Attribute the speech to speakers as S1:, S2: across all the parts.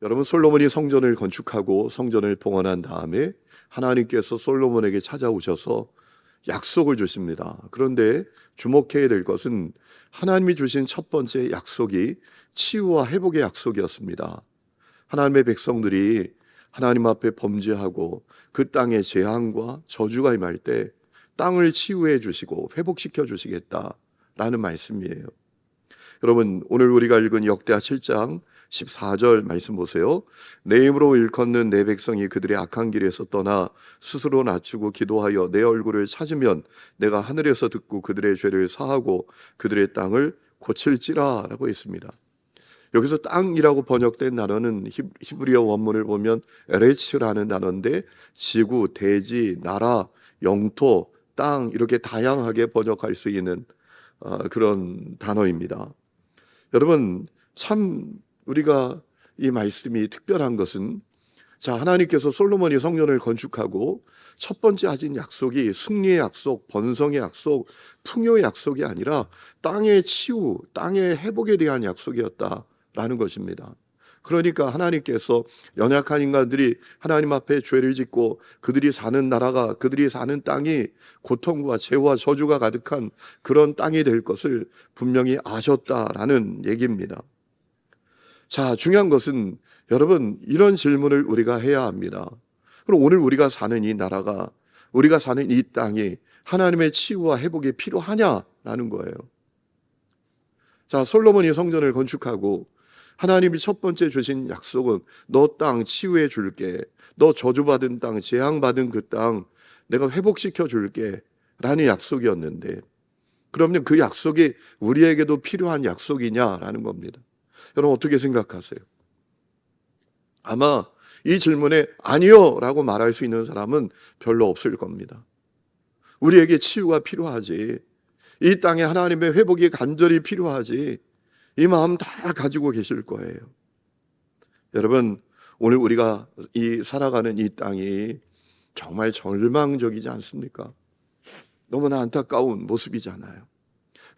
S1: 여러분, 솔로몬이 성전을 건축하고 성전을 봉헌한 다음에 하나님께서 솔로몬에게 찾아오셔서 약속을 주십니다. 그런데 주목해야 될 것은 하나님이 주신 첫 번째 약속이 치유와 회복의 약속이었습니다. 하나님의 백성들이 하나님 앞에 범죄하고 그 땅에 재앙과 저주가 임할 때 땅을 치유해 주시고 회복시켜 주시겠다라는 말씀이에요. 여러분, 오늘 우리가 읽은 역대하 7장 14절 말씀 보세요. 내 힘으로 일컫는 내 백성이 그들의 악한 길에서 떠나 스스로 낮추고 기도하여 내 얼굴을 찾으면 내가 하늘에서 듣고 그들의 죄를 사하고 그들의 땅을 고칠지라 라고 했습니다. 여기서 땅이라고 번역된 단어는 히브리어 원문을 보면 에레츠라는 단어인데 지구, 대지, 나라, 영토, 땅 이렇게 다양하게 번역할 수 있는 그런 단어입니다. 여러분, 참 우리가 이 말씀이 특별한 것은 하나님께서 솔로몬이 성전을 건축하고 첫 번째 하신 약속이 승리의 약속, 번성의 약속, 풍요의 약속이 아니라 땅의 치유, 땅의 회복에 대한 약속이었다라는 것입니다. 그러니까 하나님께서 연약한 인간들이 하나님 앞에 죄를 짓고 그들이 사는 나라가, 그들이 사는 땅이 고통과 죄와 저주가 가득한 그런 땅이 될 것을 분명히 아셨다라는 얘기입니다. 중요한 것은 여러분, 이런 질문을 우리가 해야 합니다. 그럼 오늘 우리가 사는 이 나라가, 우리가 사는 이 땅이 하나님의 치유와 회복이 필요하냐라는 거예요. 솔로몬이 성전을 건축하고 하나님이 첫 번째 주신 약속은 너 땅 치유해 줄게, 너 저주받은 땅, 재앙받은 그 땅 내가 회복시켜 줄게 라는 약속이었는데, 그러면 그 약속이 우리에게도 필요한 약속이냐라는 겁니다. 여러분, 어떻게 생각하세요? 아마 이 질문에 아니요 라고 말할 수 있는 사람은 별로 없을 겁니다. 우리에게 치유가 필요하지, 이 땅에 하나님의 회복이 간절히 필요하지, 이 마음 다 가지고 계실 거예요. 여러분, 오늘 우리가 살아가는 이 땅이 정말 절망적이지 않습니까? 너무나 안타까운 모습이잖아요.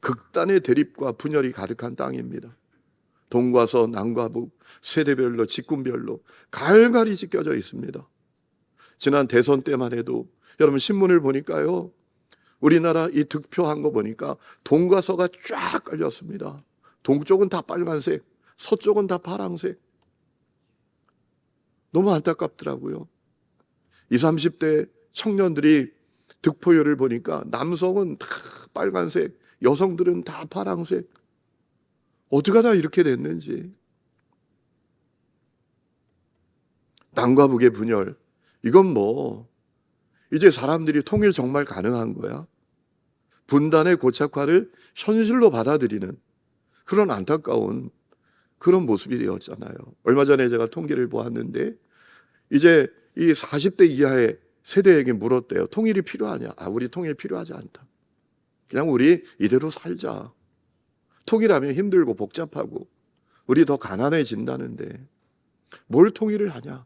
S1: 극단의 대립과 분열이 가득한 땅입니다. 동과 서, 남과 북, 세대별로, 직군별로 갈갈이 찢겨져 있습니다. 지난 대선 때만 해도 여러분 신문을 보니까요, 우리나라 이 득표한 거 보니까 동과 서가 쫙 깔렸습니다. 동쪽은 다 빨간색, 서쪽은 다 파란색. 너무 안타깝더라고요. 20, 30대 청년들이 득표율을 보니까 남성은 다 빨간색, 여성들은 다 파란색. 어떻게 하다 이렇게 됐는지. 남과 북의 분열, 이건 이제 사람들이 통일 정말 가능한 거야? 분단의 고착화를 현실로 받아들이는 그런 안타까운 그런 모습이 되었잖아요. 얼마 전에 제가 통계를 보았는데 이제 이 40대 이하의 세대에게 물었대요. 통일이 필요하냐? 우리 통일 필요하지 않다. 그냥 우리 이대로 살자. 통일하면 힘들고 복잡하고 우리 더 가난해진다는데 뭘 통일을 하냐?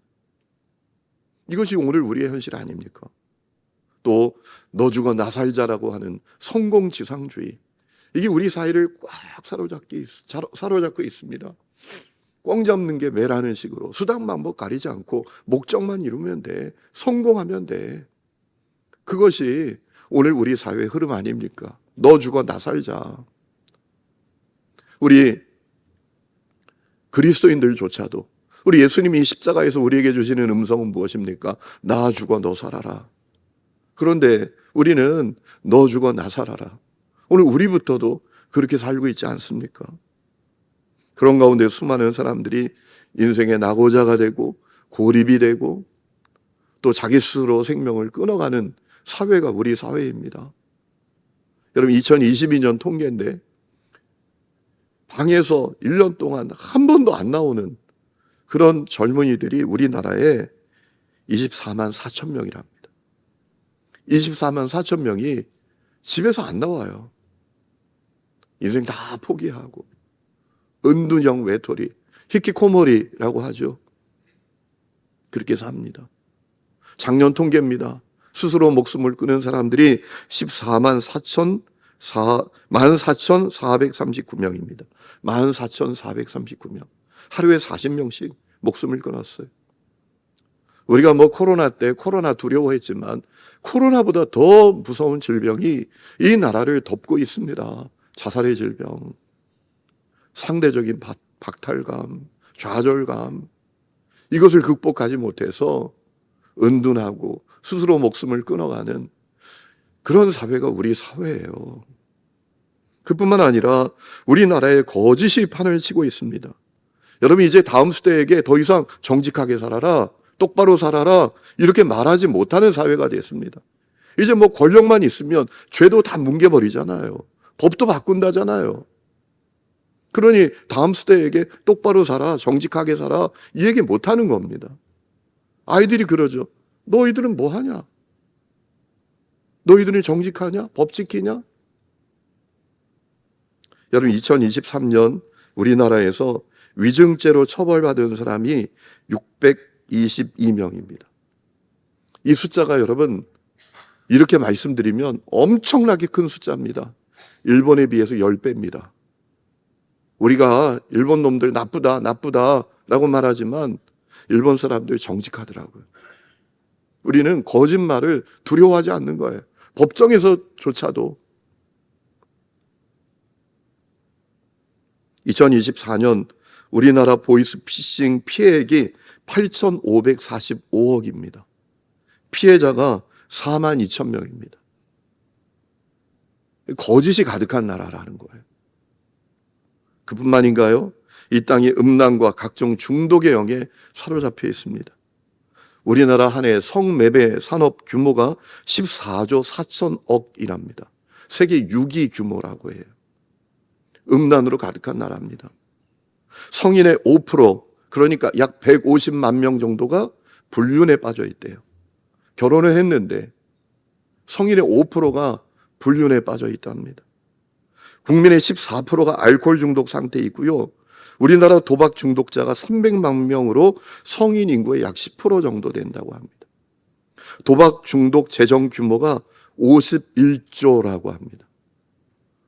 S1: 이것이 오늘 우리의 현실 아닙니까? 또 너 죽어 나 살자라고 하는 성공지상주의, 이게 우리 사회를 꽉 사로잡고 있습니다. 꽝 잡는 게 매라는 식으로 수단 방법 가리지 않고 목적만 이루면 돼, 성공하면 돼. 그것이 오늘 우리 사회의 흐름 아닙니까? 너 죽어 나 살자. 우리 그리스도인들조차도 우리 예수님이 십자가에서 우리에게 주시는 음성은 무엇입니까? 나 죽어 너 살아라. 그런데 우리는 너 죽어 나 살아라. 오늘 우리부터도 그렇게 살고 있지 않습니까? 그런 가운데 수많은 사람들이 인생의 낙오자가 되고 고립이 되고 또 자기 스스로 생명을 끊어가는 사회가 우리 사회입니다. 여러분, 2022년 통계인데 방에서 1년 동안 한 번도 안 나오는 그런 젊은이들이 우리나라에 24만 4천 명이랍니다. 24만 4천 명이 집에서 안 나와요. 인생 다 포기하고 은둔형 외톨이, 히키코모리라고 하죠. 그렇게 삽니다. 작년 통계입니다. 스스로 목숨을 끊은 사람들이 14만 14,439명입니다. 14,439명. 하루에 40명씩 목숨을 끊었어요. 우리가 뭐 코로나 때 코로나 두려워했지만 코로나보다 더 무서운 질병이 이 나라를 덮고 있습니다. 자살의 질병, 상대적인 박탈감, 좌절감, 이것을 극복하지 못해서 은둔하고 스스로 목숨을 끊어가는 그런 사회가 우리 사회예요. 그뿐만 아니라 우리나라에 거짓이 판을 치고 있습니다. 여러분, 이제 다음 세대에게 더 이상 정직하게 살아라, 똑바로 살아라, 이렇게 말하지 못하는 사회가 됐습니다. 이제 뭐 권력만 있으면 죄도 다 뭉개버리잖아요. 법도 바꾼다잖아요. 그러니 다음 세대에게 똑바로 살아, 정직하게 살아, 이 얘기 못하는 겁니다. 아이들이 그러죠. 너희들은 뭐 하냐? 너희들은 정직하냐? 법 지키냐? 여러분, 2023년 우리나라에서 위증죄로 처벌받은 사람이 622명입니다. 이 숫자가 여러분, 이렇게 말씀드리면 엄청나게 큰 숫자입니다. 일본에 비해서 10배입니다. 우리가 일본 놈들 나쁘다 라고 말하지만 일본 사람들 정직하더라고요. 우리는 거짓말을 두려워하지 않는 거예요. 법정에서조차도. 2024년 우리나라 보이스피싱 피해액이 8,545억입니다. 피해자가 42,000명입니다. 거짓이 가득한 나라라는 거예요. 그뿐만인가요? 이 땅이 음란과 각종 중독의 영에 사로잡혀 있습니다. 우리나라 한 해 성매매 산업 규모가 14조 4천억이랍니다. 세계 6위 규모라고 해요. 음란으로 가득한 나라입니다. 성인의 5%, 그러니까 약 150만 명 정도가 불륜에 빠져 있대요. 결혼을 했는데 성인의 5%가 불륜에 빠져 있답니다. 국민의 14%가 알코올 중독 상태에 있고요. 우리나라 도박 중독자가 300만 명으로 성인 인구의 약 10% 정도 된다고 합니다. 도박 중독 재정 규모가 51조라고 합니다.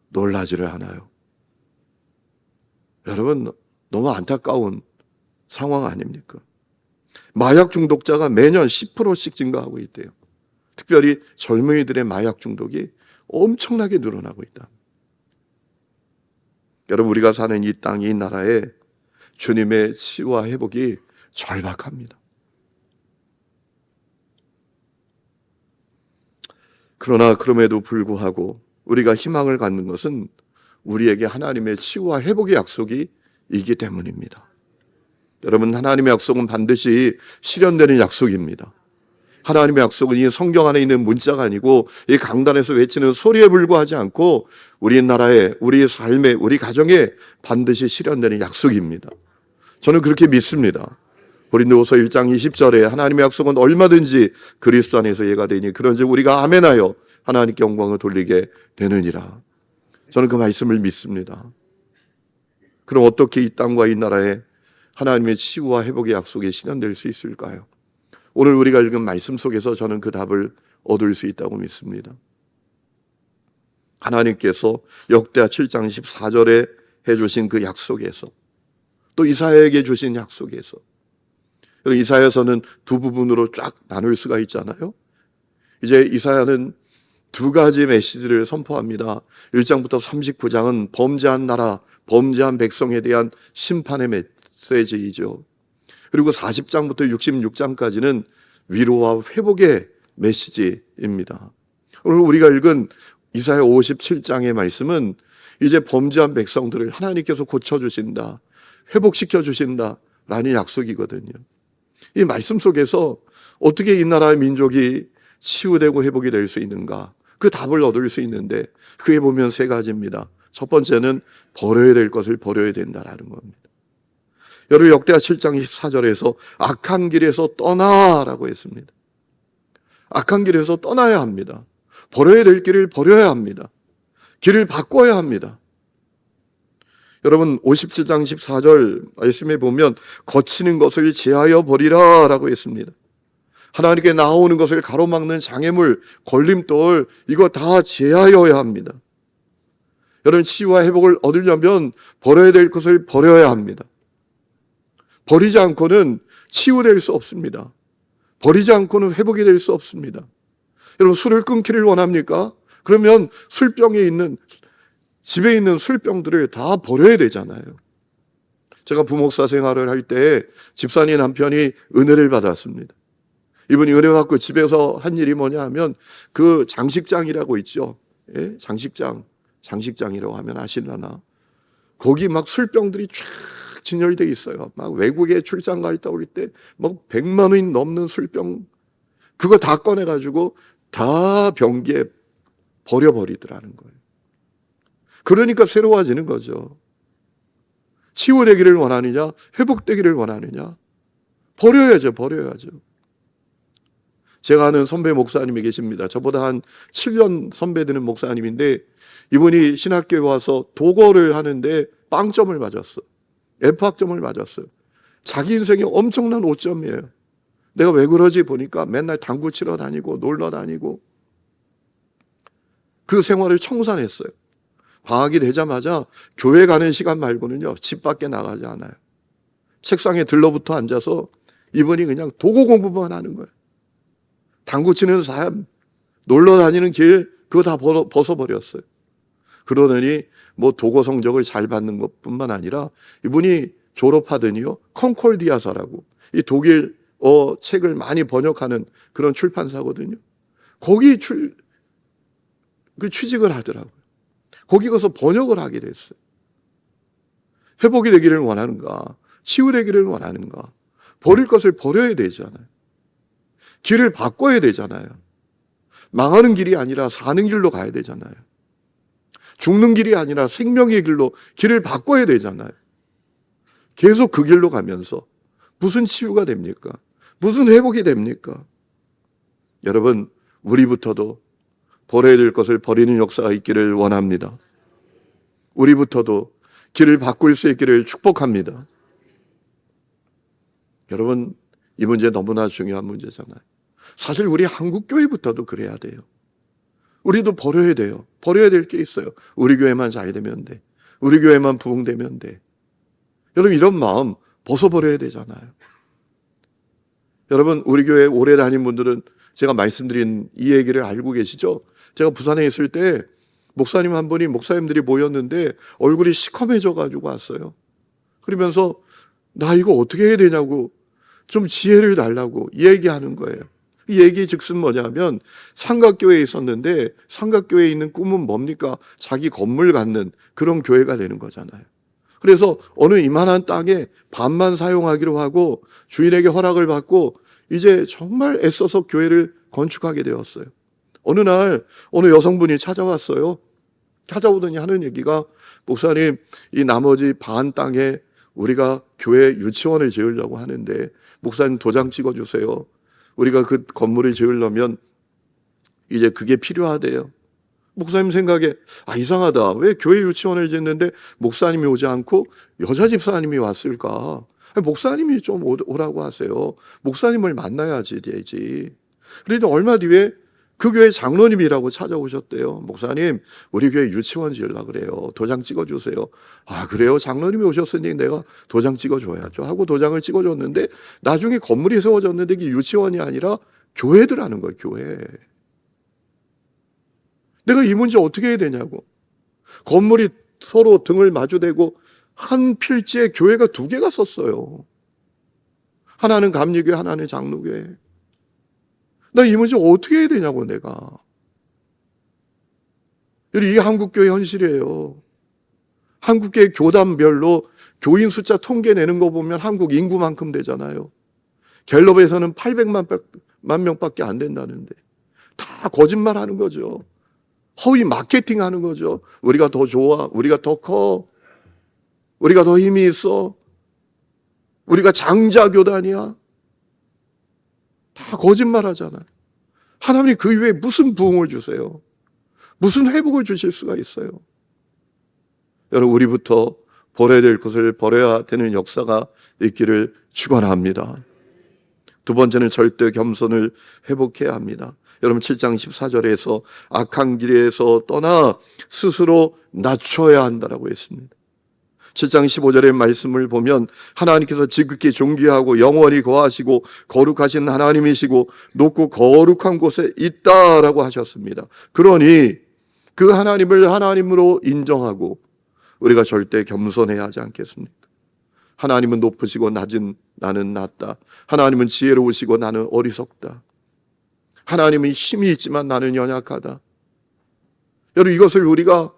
S1: 놀라지를 않아요. 여러분, 너무 안타까운 상황 아닙니까? 마약 중독자가 매년 10%씩 증가하고 있대요. 특별히 젊은이들의 마약 중독이 엄청나게 늘어나고 있다. 여러분, 우리가 사는 이 땅, 이 나라에 주님의 치유와 회복이 절박합니다. 그러나 그럼에도 불구하고 우리가 희망을 갖는 것은 우리에게 하나님의 치유와 회복의 약속이 있기 때문입니다. 여러분, 하나님의 약속은 반드시 실현되는 약속입니다. 하나님의 약속은 이 성경 안에 있는 문자가 아니고 이 강단에서 외치는 소리에 불과하지 않고 우리나라에, 우리 삶에, 우리 가정에 반드시 실현되는 약속입니다. 저는 그렇게 믿습니다. 고린도후서 1장 20절에 하나님의 약속은 얼마든지 그리스도 안에서 예가 되니 그런즉 우리가 아멘하여 하나님께 영광을 돌리게 되느니라. 저는 그 말씀을 믿습니다. 그럼 어떻게 이 땅과 이 나라에 하나님의 치유와 회복의 약속이 실현될 수 있을까요? 오늘 우리가 읽은 말씀 속에서 저는 그 답을 얻을 수 있다고 믿습니다. 하나님께서 역대하 7장 14절에 해주신 그 약속에서, 또 이사야에게 주신 약속에서, 이사야서는 두 부분으로 쫙 나눌 수가 있잖아요. 이제 이사야는 두 가지 메시지를 선포합니다. 1장부터 39장은 범죄한 나라, 범죄한 백성에 대한 심판의 메시지이죠. 그리고 40장부터 66장까지는 위로와 회복의 메시지입니다. 오늘 우리가 읽은 이사야 57장의 말씀은 이제 범죄한 백성들을 하나님께서 고쳐주신다, 회복시켜주신다 라는 약속이거든요. 이 말씀 속에서 어떻게 이 나라의 민족이 치유되고 회복이 될 수 있는가, 그 답을 얻을 수 있는데 그에 보면 세 가지입니다. 첫 번째는 버려야 될 것을 버려야 된다라는 겁니다. 여러분, 역대하 7장 14절에서 악한 길에서 떠나라고 했습니다. 악한 길에서 떠나야 합니다. 버려야 될 길을 버려야 합니다. 길을 바꿔야 합니다. 여러분, 57장 14절 말씀에 보면 거치는 것을 제하여 버리라 라고 했습니다. 하나님께 나오는 것을 가로막는 장애물, 걸림돌, 이거 다 제하여야 합니다. 여러분, 치유와 회복을 얻으려면 버려야 될 것을 버려야 합니다. 버리지 않고는 치유될 수 없습니다. 버리지 않고는 회복이 될 수 없습니다. 여러분, 술을 끊기를 원합니까? 그러면 집에 있는 술병들을 다 버려야 되잖아요. 제가 부목사 생활을 할 때 집사님 남편이 은혜를 받았습니다. 이분이 은혜 받고 집에서 한 일이 뭐냐 하면 그 장식장이라고 있죠. 예? 장식장이라고 하면 아시려나? 거기 막 술병들이 쫙 진열돼 있어요. 막 외국에 출장 가 있다 올 때 막 100만 원이 넘는 술병, 그거 다 꺼내가지고 다 변기에 버려버리더라는 거예요. 그러니까 새로워지는 거죠. 치유되기를 원하느냐, 회복되기를 원하느냐, 버려야죠. 제가 아는 선배 목사님이 계십니다. 저보다 한 7년 선배 되는 목사님인데, 이분이 신학교에 와서 도거를 하는데 빵점을 맞았어. F학점을 맞았어요. 자기 인생에 엄청난 오점이에요. 내가 왜 그러지 보니까 맨날 당구 치러 다니고 놀러 다니고 그 생활을 청산했어요. 방학이 되자마자 교회 가는 시간 말고는요, 집 밖에 나가지 않아요. 책상에 들러붙어 앉아서 이분이 그냥 도구 공부만 하는 거예요. 당구 치는 사람, 놀러 다니는 길, 그거 다 벗어버렸어요. 그러더니 뭐 도고 성적을 잘 받는 것뿐만 아니라 이분이 졸업하더니요, 컨콜디아사라고 이 독일 책을 많이 번역하는 그런 출판사거든요. 거기 취직을 하더라고요. 거기 가서 번역을 하게 됐어요. 회복이 되기를 원하는가? 치유되기를 원하는가? 버릴 것을 버려야 되잖아요. 길을 바꿔야 되잖아요. 망하는 길이 아니라 사는 길로 가야 되잖아요. 죽는 길이 아니라 생명의 길을 바꿔야 되잖아요. 계속 그 길로 가면서 무슨 치유가 됩니까? 무슨 회복이 됩니까? 여러분, 우리부터도 버려야 될 것을 버리는 역사가 있기를 원합니다. 우리부터도 길을 바꿀 수 있기를 축복합니다. 여러분, 이 문제 너무나 중요한 문제잖아요. 사실 우리 한국교회부터도 그래야 돼요. 우리도 버려야 돼요. 버려야 될 게 있어요. 우리 교회만 잘 되면 돼. 우리 교회만 부흥되면 돼. 여러분, 이런 마음 벗어버려야 되잖아요. 여러분, 우리 교회 오래 다닌 분들은 제가 말씀드린 이 얘기를 알고 계시죠? 제가 부산에 있을 때 목사님 한 분이, 목사님들이 모였는데 얼굴이 시커매져 가지고 왔어요. 그러면서 나 이거 어떻게 해야 되냐고 좀 지혜를 달라고 얘기하는 거예요. 이 얘기 즉슨 뭐냐면, 삼각교회에 있었는데 삼각교회에 있는 꿈은 뭡니까? 자기 건물 갖는 그런 교회가 되는 거잖아요. 그래서 어느 이만한 땅에 반만 사용하기로 하고 주인에게 허락을 받고 이제 정말 애써서 교회를 건축하게 되었어요. 어느 날 어느 여성분이 찾아왔어요. 찾아오더니 하는 얘기가, 목사님, 이 나머지 반 땅에 우리가 교회 유치원을 지으려고 하는데 목사님 도장 찍어주세요. 우리가 그 건물을 지으려면 이제 그게 필요하대요. 목사님 생각에 이상하다. 왜 교회 유치원을 짓는데 목사님이 오지 않고 여자 집사님이 왔을까? 목사님이 좀 오라고 하세요. 목사님을 만나야지 되지. 그런데 얼마 뒤에 그 교회 장로님이라고 찾아오셨대요. 목사님, 우리 교회 유치원 지으려고 그래요. 도장 찍어주세요. 그래요? 장로님이 오셨으니 내가 도장 찍어줘야죠 하고 도장을 찍어줬는데, 나중에 건물이 세워졌는데 이게 유치원이 아니라 교회더라는 거예요. 교회. 내가 이 문제 어떻게 해야 되냐고. 건물이 서로 등을 마주대고 한 필지에 교회가 2개가 섰어요. 하나는 감리교회, 하나는 장로교회. 나 이 문제 어떻게 해야 되냐고, 내가. 이게 한국교회 현실이에요. 한국교회 교단별로 교인 숫자 통계 내는 거 보면 한국 인구만큼 되잖아요. 갤럽에서는 800만 명밖에 안 된다는데 다 거짓말 하는 거죠. 허위 마케팅 하는 거죠. 우리가 더 좋아, 우리가 더 커, 우리가 더 힘이 있어, 우리가 장자교단이야. 다 거짓말 하잖아요. 하나님이 그 이후에 무슨 부흥을 주세요? 무슨 회복을 주실 수가 있어요? 여러분, 우리부터 버려야 될 것을 버려야 되는 역사가 있기를 축원합니다. 두 번째는 절대 겸손을 회복해야 합니다. 여러분, 7장 14절에서 악한 길에서 떠나 스스로 낮춰야 한다라고 했습니다. 7장 15절의 말씀을 보면 하나님께서 지극히 존귀하고 영원히 거하시고 거룩하신 하나님이시고 높고 거룩한 곳에 있다라고 하셨습니다. 그러니 그 하나님을 하나님으로 인정하고 우리가 절대 겸손해야 하지 않겠습니까? 하나님은 높으시고 낮은 나는 낮다. 하나님은 지혜로우시고 나는 어리석다. 하나님은 힘이 있지만 나는 연약하다. 여러분, 이것을 우리가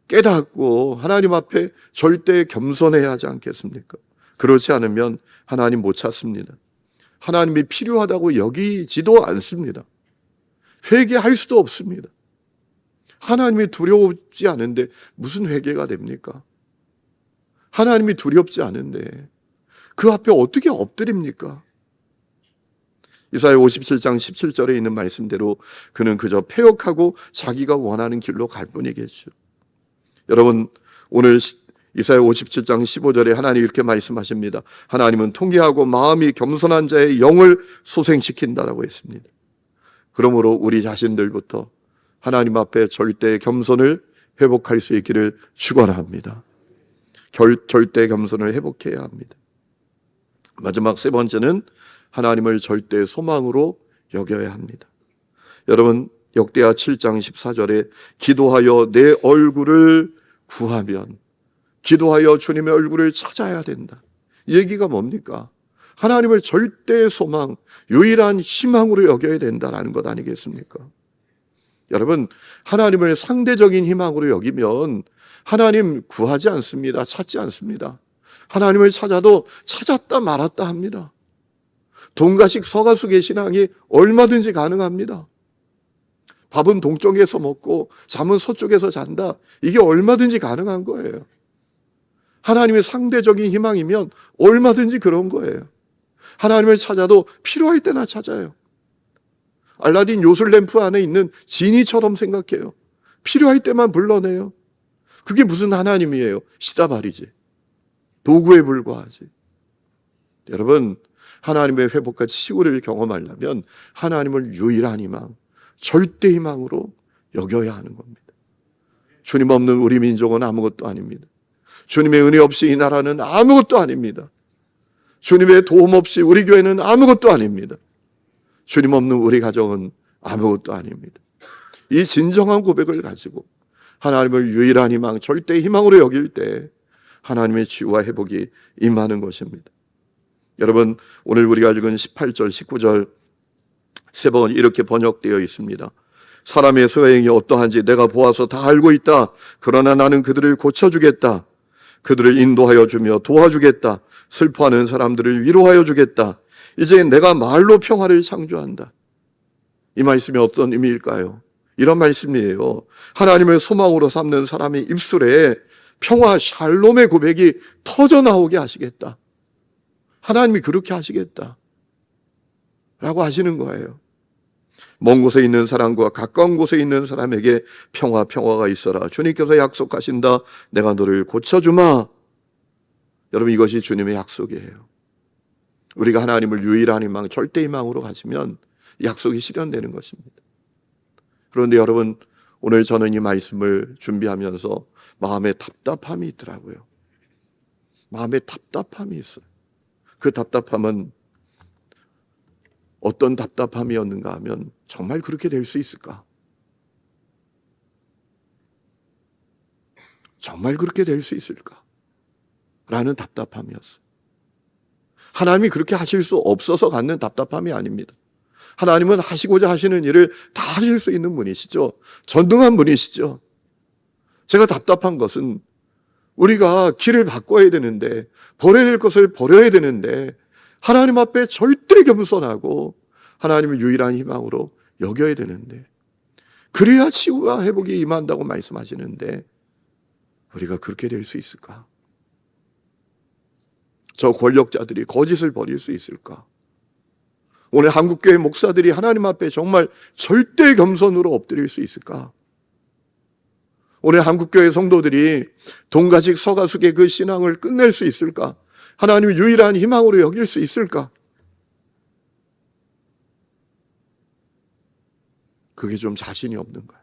S1: 깨닫고 하나님 앞에 절대 겸손해야 하지 않겠습니까? 그렇지 않으면 하나님 못 찾습니다. 하나님이 필요하다고 여기지도 않습니다. 회개할 수도 없습니다. 하나님이 두려우지 않은데 무슨 회개가 됩니까? 하나님이 두렵지 않은데 그 앞에 어떻게 엎드립니까? 이사야 57장 17절에 있는 말씀대로 그는 그저 패역하고 자기가 원하는 길로 갈 뿐이겠죠. 여러분, 오늘 이사야 57장 15절에 하나님이 이렇게 말씀하십니다. 하나님은 통쾌하고 마음이 겸손한 자의 영을 소생시킨다라고 했습니다. 그러므로 우리 자신들부터 하나님 앞에 절대 겸손을 회복할 수 있기를 축원합니다. 절대 겸손을 회복해야 합니다. 마지막 세 번째는 하나님을 절대 소망으로 여겨야 합니다. 여러분, 역대하 7장 14절에 기도하여 내 얼굴을 구하면, 기도하여 주님의 얼굴을 찾아야 된다. 이 얘기가 뭡니까? 하나님을 절대 소망, 유일한 희망으로 여겨야 된다는 것 아니겠습니까? 여러분, 하나님을 상대적인 희망으로 여기면 하나님 구하지 않습니다. 찾지 않습니다. 하나님을 찾아도 찾았다 말았다 합니다. 동가식 서가숙의 신앙이 얼마든지 가능합니다. 밥은 동쪽에서 먹고 잠은 서쪽에서 잔다. 이게 얼마든지 가능한 거예요. 하나님의 상대적인 희망이면 얼마든지 그런 거예요. 하나님을 찾아도 필요할 때나 찾아요. 알라딘 요술램프 안에 있는 지니처럼 생각해요. 필요할 때만 불러내요. 그게 무슨 하나님이에요? 시다발이지. 도구에 불과하지. 여러분, 하나님의 회복과 치유를 경험하려면 하나님을 유일한 희망, 절대 희망으로 여겨야 하는 겁니다. 주님 없는 우리 민족은 아무것도 아닙니다. 주님의 은혜 없이 이 나라는 아무것도 아닙니다. 주님의 도움 없이 우리 교회는 아무것도 아닙니다. 주님 없는 우리 가정은 아무것도 아닙니다. 이 진정한 고백을 가지고 하나님을 유일한 희망, 절대 희망으로 여길 때 하나님의 치유와 회복이 임하는 것입니다. 여러분, 오늘 우리가 읽은 18절, 19절 세 번 이렇게 번역되어 있습니다. 사람의 소행이 어떠한지 내가 보아서 다 알고 있다. 그러나 나는 그들을 고쳐주겠다. 그들을 인도하여 주며 도와주겠다. 슬퍼하는 사람들을 위로하여 주겠다. 이제 내가 말로 평화를 창조한다. 이 말씀이 어떤 의미일까요? 이런 말씀이에요. 하나님을 소망으로 삼는 사람의 입술에 평화 샬롬의 고백이 터져 나오게 하시겠다. 하나님이 그렇게 하시겠다 라고 하시는 거예요. 먼 곳에 있는 사람과 가까운 곳에 있는 사람에게 평화가 있어라. 주님께서 약속하신다. 내가 너를 고쳐주마. 여러분, 이것이 주님의 약속이에요. 우리가 하나님을 유일한 희망, 절대 희망으로 가시면 약속이 실현되는 것입니다. 그런데 여러분, 오늘 저는 이 말씀을 준비하면서 마음에 답답함이 있더라고요. 마음에 답답함이 있어요. 그 답답함은 어떤 답답함이었는가 하면 정말 그렇게 될 수 있을까? 정말 그렇게 될 수 있을까? 라는 답답함이었어요. 하나님이 그렇게 하실 수 없어서 갖는 답답함이 아닙니다. 하나님은 하시고자 하시는 일을 다 하실 수 있는 분이시죠. 전능한 분이시죠. 제가 답답한 것은 우리가 길을 바꿔야 되는데, 버려야 될 것을 버려야 되는데 하나님 앞에 절대 겸손하고 하나님을 유일한 희망으로 여겨야 되는데, 그래야 치유와 회복이 임한다고 말씀하시는데 우리가 그렇게 될 수 있을까? 저 권력자들이 거짓을 버릴 수 있을까? 오늘 한국교회 목사들이 하나님 앞에 정말 절대 겸손으로 엎드릴 수 있을까? 오늘 한국교회 성도들이 동가식 서가숙의 그 신앙을 끝낼 수 있을까? 하나님의 유일한 희망으로 여길 수 있을까? 그게 좀 자신이 없는 거예요.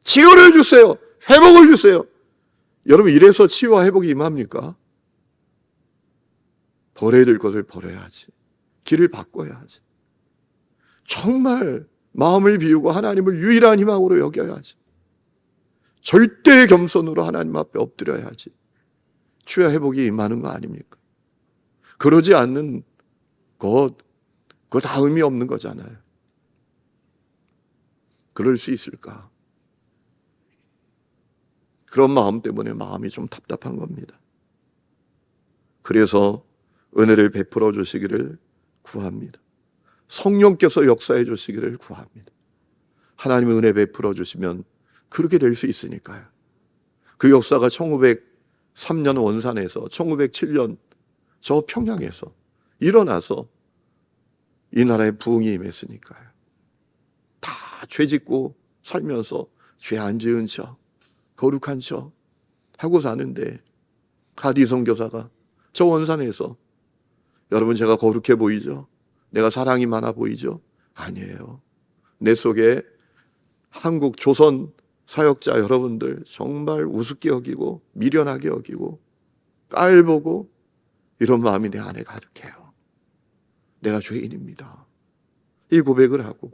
S1: 치유를 주세요. 회복을 주세요. 여러분, 이래서 치유와 회복이 임합니까? 버려야 될 것을 버려야지. 길을 바꿔야지. 정말 마음을 비우고 하나님을 유일한 희망으로 여겨야지. 절대 겸손으로 하나님 앞에 엎드려야지. 치유와 회복이 임하는 거 아닙니까? 그러지 않는 것, 그거 다 의미 없는 거잖아요. 그럴 수 있을까? 그런 마음 때문에 마음이 좀 답답한 겁니다. 그래서 은혜를 베풀어 주시기를 구합니다. 성령께서 역사해 주시기를 구합니다. 하나님의 은혜 베풀어 주시면 그렇게 될 수 있으니까요. 그 역사가 1903년 원산에서 1907년 저 평양에서 일어나서 이 나라에 부흥이 임했으니까요. 다 죄 짓고 살면서 죄 안 지은 척, 거룩한 척 하고 사는데 가디 선교사가 저 원산에서, 여러분, 제가 거룩해 보이죠? 내가 사랑이 많아 보이죠? 아니에요. 내 속에 한국 조선 사역자 여러분들 정말 우습게 여기고 미련하게 여기고 깔보고 이런 마음이 내 안에 가득해요. 내가 죄인입니다. 이 고백을 하고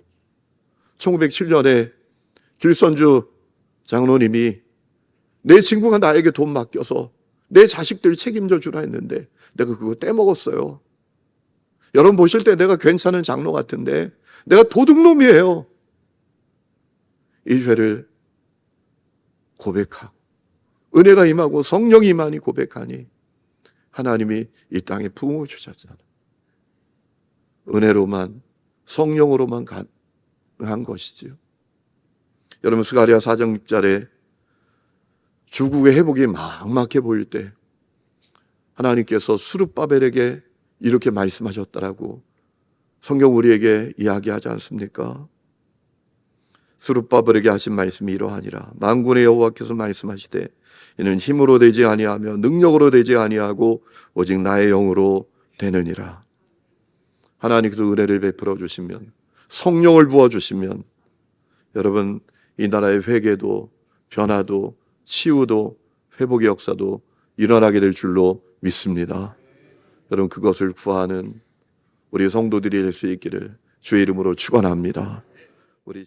S1: 1907년에 길선주 장로님이 내 친구가 나에게 돈 맡겨서 내 자식들 책임져 주라 했는데 내가 그거 떼먹었어요. 여러분 보실 때 내가 괜찮은 장로 같은데 내가 도둑놈이에요. 이 죄를 고백하고 은혜가 임하고 성령이 임하니 고백하니 하나님이 이 땅에 부흥을 주셨잖아요. 은혜로만, 성령으로만 가능한 것이지요. 여러분, 스가랴 4장 6절에 주국의 회복이 막막해 보일 때 하나님께서 스룹바벨에게 이렇게 말씀하셨다라고 성경 우리에게 이야기하지 않습니까? 스룹바벨에게 하신 말씀이 이러하니라. 만군의 여호와께서 말씀하시되 이는 힘으로 되지 아니하며 능력으로 되지 아니하고 오직 나의 영으로 되느니라. 하나님께서 은혜를 베풀어 주시면, 성령을 부어 주시면 여러분, 이 나라의 회개도 변화도 치유도 회복의 역사도 일어나게 될 줄로 믿습니다. 여러분, 그것을 구하는 우리 성도들이 될 수 있기를 주의 이름으로 축원합니다. 우리